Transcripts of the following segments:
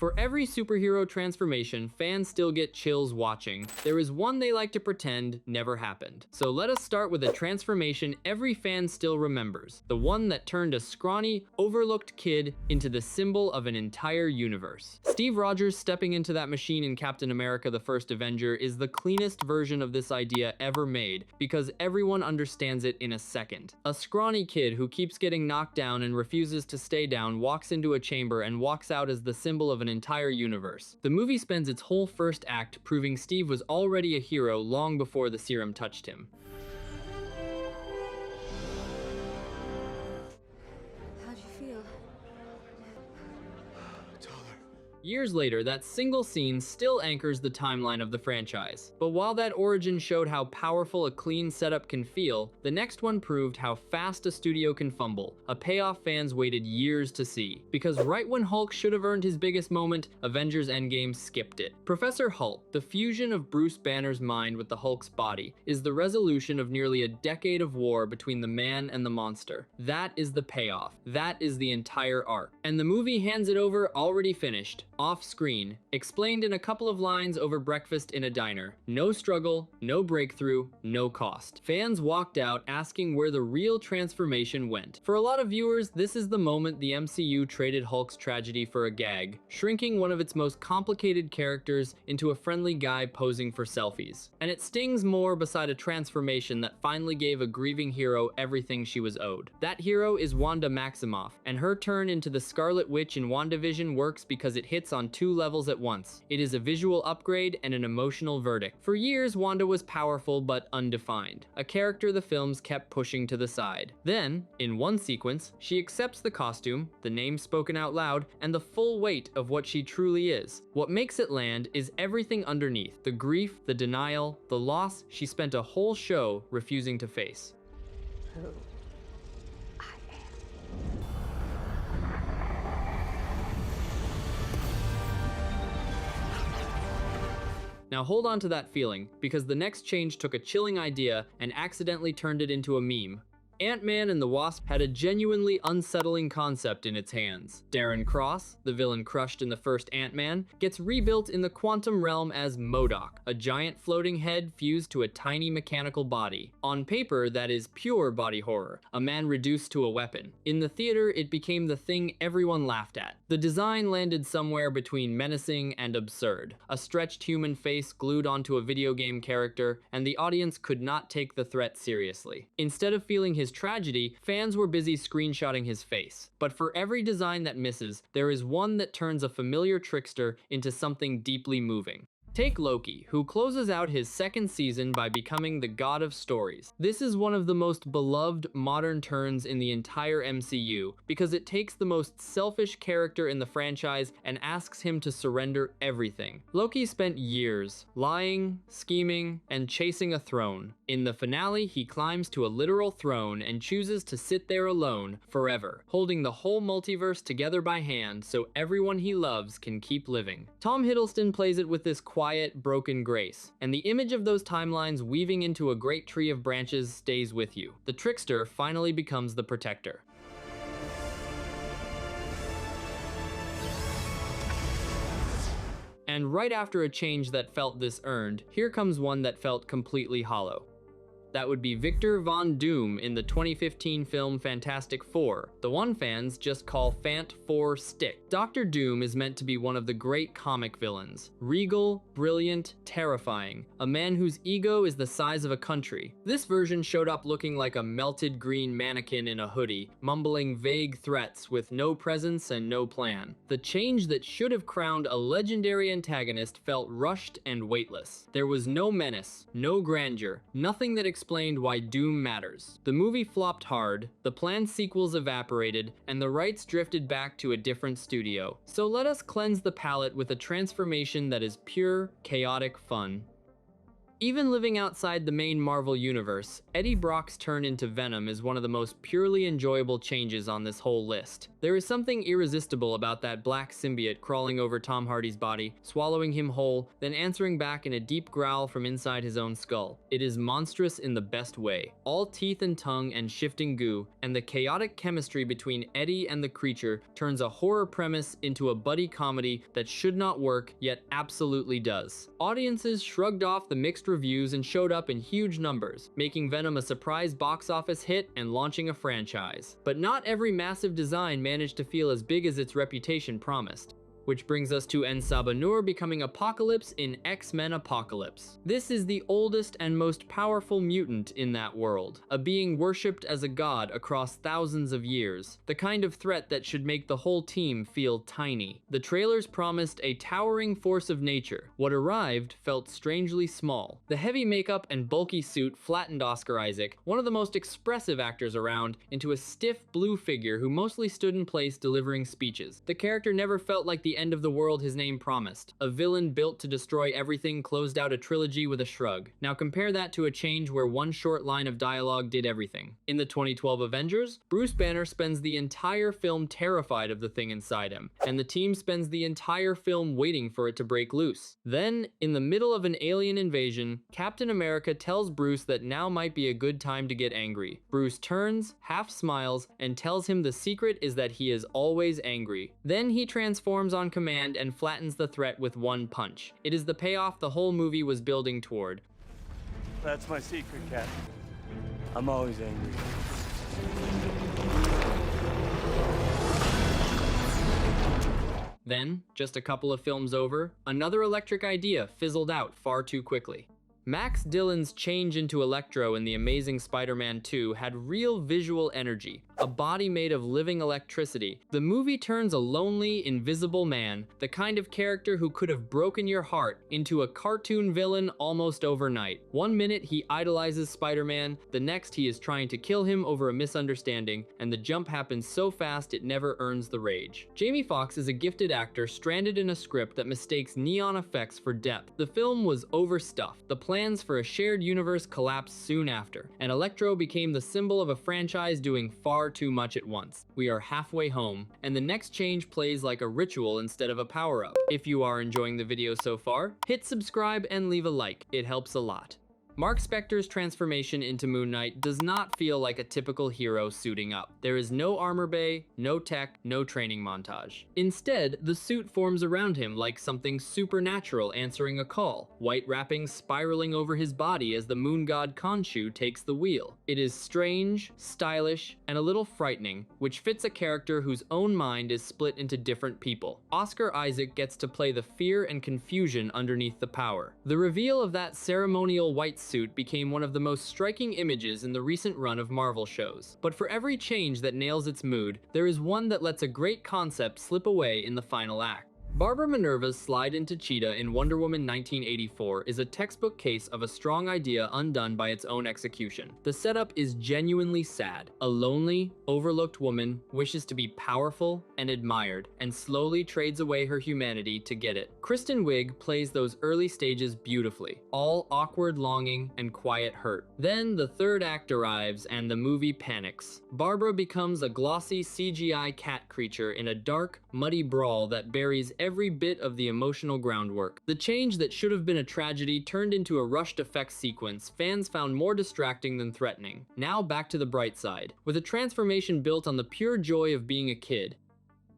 For every superhero transformation, fans still get chills watching. There is one they like to pretend never happened. So let us start with a transformation every fan still remembers. The one that turned a scrawny, overlooked kid into the symbol of an entire universe. Steve Rogers stepping into that machine in Captain America: The First Avenger is the cleanest version of this idea ever made, because everyone understands it in a second. A scrawny kid who keeps getting knocked down and refuses to stay down walks into a chamber and walks out as the symbol of an entire universe. The movie spends its whole first act proving Steve was already a hero long before the serum touched him. How'd you feel? Years later, that single scene still anchors the timeline of the franchise. But while that origin showed how powerful a clean setup can feel, the next one proved how fast a studio can fumble, a payoff fans waited years to see. Because right when Hulk should have earned his biggest moment, Avengers Endgame skipped it. Professor Hulk, the fusion of Bruce Banner's mind with the Hulk's body, is the resolution of nearly a decade of war between the man and the monster. That is the payoff. That is the entire arc. And the movie hands it over already finished, off screen, explained in a couple of lines over breakfast in a diner. No struggle, no breakthrough, no cost. Fans walked out asking where the real transformation went. For a lot of viewers, this is the moment the MCU traded Hulk's tragedy for a gag, shrinking one of its most complicated characters into a friendly guy posing for selfies. And it stings more beside a transformation that finally gave a grieving hero everything she was owed. That hero is Wanda Maximoff, and her turn into the Scarlet Witch in WandaVision works because it hits on two levels at once. It is a visual upgrade and an emotional verdict. For years, Wanda was powerful but undefined, a character the films kept pushing to the side. Then, in one sequence, she accepts the costume, the name spoken out loud, and the full weight of what she truly is. What makes it land is everything underneath: the grief, the denial, the loss she spent a whole show refusing to face. Who I Now hold on to that feeling, because the next change took a chilling idea and accidentally turned it into a meme. Ant-Man and the Wasp had a genuinely unsettling concept in its hands. Darren Cross, the villain crushed in the first Ant-Man, gets rebuilt in the quantum realm as MODOK, a giant floating head fused to a tiny mechanical body. On paper, that is pure body horror, a man reduced to a weapon. In the theater, it became the thing everyone laughed at. The design landed somewhere between menacing and absurd, a stretched human face glued onto a video game character, and the audience could not take the threat seriously. Instead of feeling his tragedy, fans were busy screenshotting his face. But for every design that misses, there is one that turns a familiar trickster into something deeply moving. Take Loki, who closes out his second season by becoming the god of stories. This is one of the most beloved modern turns in the entire MCU, because it takes the most selfish character in the franchise and asks him to surrender everything. Loki spent years lying, scheming, and chasing a throne. In the finale, he climbs to a literal throne and chooses to sit there alone forever, holding the whole multiverse together by hand so everyone he loves can keep living. Tom Hiddleston plays it with this quiet, broken grace, and the image of those timelines weaving into a great tree of branches stays with you. The trickster finally becomes the protector. And right after a change that felt this earned, here comes one that felt completely hollow. That would be Victor Von Doom in the 2015 film Fantastic Four, the one fans just call Fant 4 Stick. Dr. Doom is meant to be one of the great comic villains. Regal, brilliant, terrifying, a man whose ego is the size of a country. This version showed up looking like a melted green mannequin in a hoodie, mumbling vague threats with no presence and no plan. The change that should have crowned a legendary antagonist felt rushed and weightless. There was no menace, no grandeur, nothing that explained why Doom matters. The movie flopped hard, the planned sequels evaporated, and the rights drifted back to a different studio. So let us cleanse the palate with a transformation that is pure, chaotic fun. Even living outside the main Marvel universe, Eddie Brock's turn into Venom is one of the most purely enjoyable changes on this whole list. There is something irresistible about that black symbiote crawling over Tom Hardy's body, swallowing him whole, then answering back in a deep growl from inside his own skull. It is monstrous in the best way. All teeth and tongue and shifting goo, and the chaotic chemistry between Eddie and the creature turns a horror premise into a buddy comedy that should not work, yet absolutely does. Audiences shrugged off the mixed reviews and showed up in huge numbers, making Venom a surprise box office hit and launching a franchise. But not every massive design managed to feel as big as its reputation promised. Which brings us to En-Sabah Nur becoming Apocalypse in X-Men Apocalypse. This is the oldest and most powerful mutant in that world, a being worshipped as a god across thousands of years, the kind of threat that should make the whole team feel tiny. The trailers promised a towering force of nature. What arrived felt strangely small. The heavy makeup and bulky suit flattened Oscar Isaac, one of the most expressive actors around, into a stiff blue figure who mostly stood in place delivering speeches. The character never felt like the end of the world his name promised. A villain built to destroy everything closed out a trilogy with a shrug. Now compare that to a change where one short line of dialogue did everything. In the 2012 Avengers, Bruce Banner spends the entire film terrified of the thing inside him, and the team spends the entire film waiting for it to break loose. Then, in the middle of an alien invasion, Captain America tells Bruce that now might be a good time to get angry. Bruce turns, half smiles, and tells him the secret is that he is always angry. Then he transforms on command and flattens the threat with one punch. It is the payoff the whole movie was building toward. That's my secret, Cap. I'm always angry. Then, just a couple of films over, another electric idea fizzled out far too quickly. Max Dillon's change into Electro in The Amazing Spider-Man 2 had real visual energy, a body made of living electricity. The movie turns a lonely, invisible man, the kind of character who could have broken your heart, into a cartoon villain almost overnight. One minute he idolizes Spider-Man, the next he is trying to kill him over a misunderstanding, and the jump happens so fast it never earns the rage. Jamie Foxx is a gifted actor stranded in a script that mistakes neon effects for depth. The film was overstuffed. The plans for a shared universe collapsed soon after, and Electro became the symbol of a franchise doing far too much at once. We are halfway home, and the next change plays like a ritual instead of a power-up. If you are enjoying the video so far, hit subscribe and leave a like. It helps a lot. Mark Spector's transformation into Moon Knight does not feel like a typical hero suiting up. There is no armor bay, no tech, no training montage. Instead, the suit forms around him like something supernatural answering a call, white wrappings spiraling over his body as the moon god Khonshu takes the wheel. It is strange, stylish, and a little frightening, which fits a character whose own mind is split into different people. Oscar Isaac gets to play the fear and confusion underneath the power. The reveal of that ceremonial white suit became one of the most striking images in the recent run of Marvel shows. But for every change that nails its mood, there is one that lets a great concept slip away in the final act. Barbara Minerva's slide into Cheetah in Wonder Woman 1984 is a textbook case of a strong idea undone by its own execution. The setup is genuinely sad. A lonely, overlooked woman wishes to be powerful and admired, and slowly trades away her humanity to get it. Kristen Wiig plays those early stages beautifully, all awkward longing and quiet hurt. Then the third act arrives and the movie panics. Barbara becomes a glossy CGI cat creature in a dark, muddy brawl that buries every bit of the emotional groundwork. The change that should have been a tragedy turned into a rushed effects sequence fans found more distracting than threatening. Now back to the bright side. With a transformation built on the pure joy of being a kid,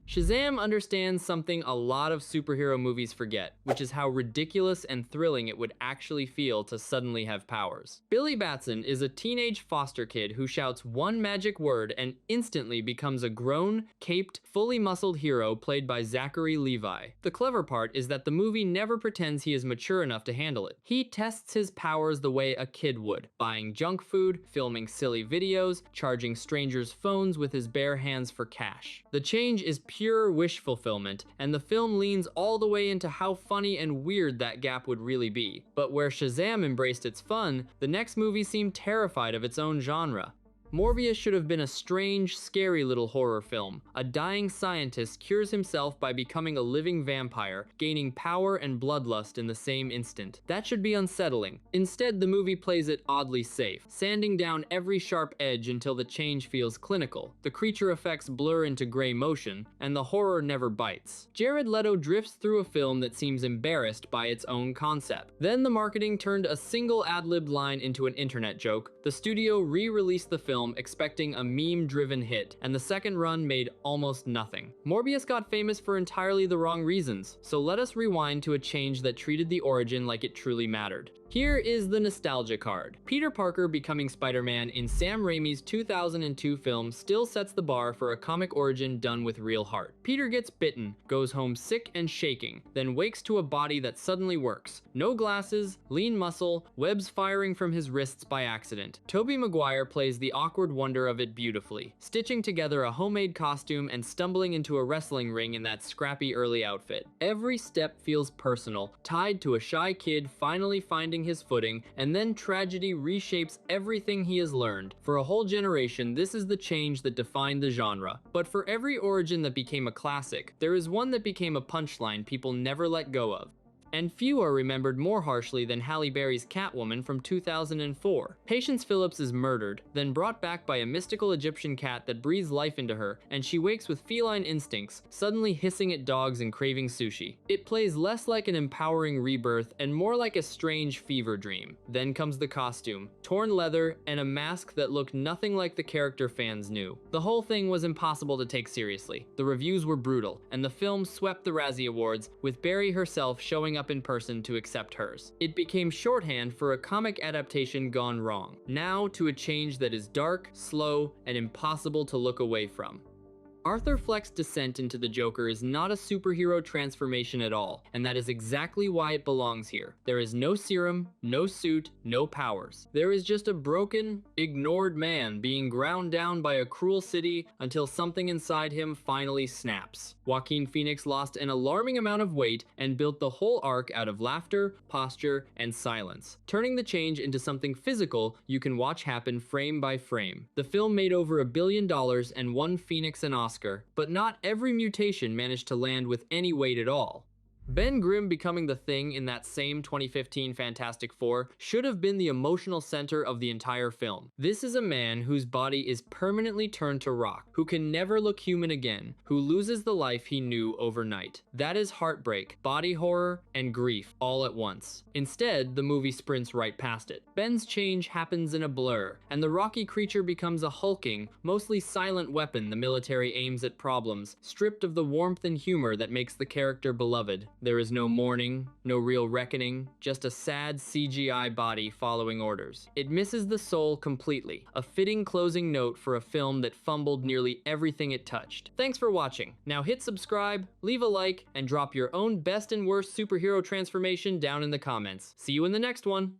Shazam understands something a lot of superhero movies forget, which is how ridiculous and thrilling it would actually feel to suddenly have powers. Billy Batson is a teenage foster kid who shouts one magic word and instantly becomes a grown, caped, fully muscled hero played by Zachary Levi. The clever part is that the movie never pretends he is mature enough to handle it. He tests his powers the way a kid would, buying junk food, filming silly videos, charging strangers' phones with his bare hands for cash. The change is pure wish fulfillment, and the film leans all the way into how funny and weird that gap would really be. But where Shazam embraced its fun, the next movie seemed terrified of its own genre. Morbius should have been a strange, scary little horror film. A dying scientist cures himself by becoming a living vampire, gaining power and bloodlust in the same instant. That should be unsettling. Instead, the movie plays it oddly safe, sanding down every sharp edge until the change feels clinical. The creature effects blur into gray motion, and the horror never bites. Jared Leto drifts through a film that seems embarrassed by its own concept. Then the marketing turned a single ad-libbed line into an internet joke. The studio re-released the film expecting a meme-driven hit, and the second run made almost nothing. Morbius got famous for entirely the wrong reasons, so let us rewind to a change that treated the origin like it truly mattered. Here is the nostalgia card. Peter Parker becoming Spider-Man in Sam Raimi's 2002 film still sets the bar for a comic origin done with real heart. Peter gets bitten, goes home sick and shaking, then wakes to a body that suddenly works. No glasses, lean muscle, webs firing from his wrists by accident. Tobey Maguire plays the awkward wonder of it beautifully, stitching together a homemade costume and stumbling into a wrestling ring in that scrappy early outfit. Every step feels personal, tied to a shy kid finally finding his footing, and then tragedy reshapes everything he has learned. For a whole generation, this is the change that defined the genre. But for every origin that became a classic, there is one that became a punchline people never let go of. And few are remembered more harshly than Halle Berry's Catwoman from 2004. Patience Phillips is murdered, then brought back by a mystical Egyptian cat that breathes life into her, and she wakes with feline instincts, suddenly hissing at dogs and craving sushi. It plays less like an empowering rebirth and more like a strange fever dream. Then comes the costume, torn leather, and a mask that looked nothing like the character fans knew. The whole thing was impossible to take seriously. The reviews were brutal, and the film swept the Razzie Awards, with Berry herself showing up in person to accept hers. It became shorthand for a comic adaptation gone wrong. Now to a change that is dark, slow, and impossible to look away from. Arthur Fleck's descent into the Joker is not a superhero transformation at all, and that is exactly why it belongs here. There is no serum, no suit, no powers. There is just a broken, ignored man being ground down by a cruel city until something inside him finally snaps. Joaquin Phoenix lost an alarming amount of weight and built the whole arc out of laughter, posture, and silence, turning the change into something physical you can watch happen frame by frame. The film made over $1 billion and won Phoenix an Oscar, but not every mutation managed to land with any weight at all. Ben Grimm becoming the Thing in that same 2015 Fantastic Four should have been the emotional center of the entire film. This is a man whose body is permanently turned to rock, who can never look human again, who loses the life he knew overnight. That is heartbreak, body horror, and grief all at once. Instead, the movie sprints right past it. Ben's change happens in a blur, and the rocky creature becomes a hulking, mostly silent weapon the military aims at problems, stripped of the warmth and humor that makes the character beloved. There is no mourning, no real reckoning, just a sad CGI body following orders. It misses the soul completely, a fitting closing note for a film that fumbled nearly everything it touched. Thanks for watching. Now hit subscribe, leave a like, and drop your own best and worst superhero transformation down in the comments. See you in the next one!